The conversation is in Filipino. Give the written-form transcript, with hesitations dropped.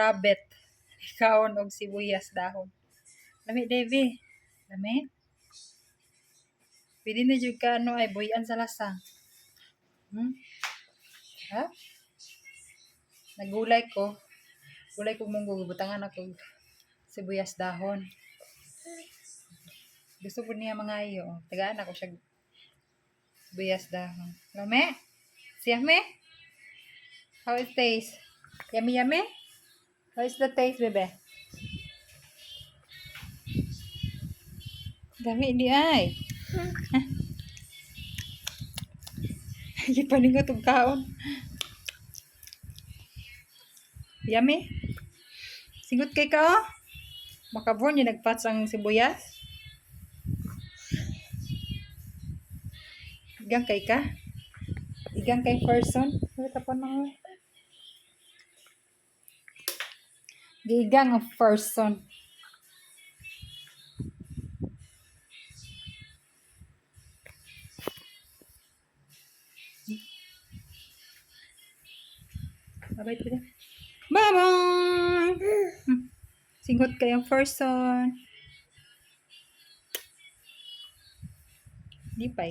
rabbit. Kaon og sibuyas dahon. Lami, Devi. Lami. Pwede na jud ka ano ay buyan sa lasang. Ha? Nagulay ko. Gulay ko munggo, butangan ako sibuyas dahon. Gusto po niya mga iyo. Tagaan ako siya sibuyas dahon. Lame? Siyame? How it taste? Yummy, yummy? How is the taste, bebe? Dami di ay. Gipaningot og kaon. Yummy? Singot kay ka oh. Makabon yung nagpats ang sibuyas. Igang kay ka? Igang kay person? Tapon mo. Gigang ang person. Bye-bye. Bye-bye! Singot kayong person. Di pa.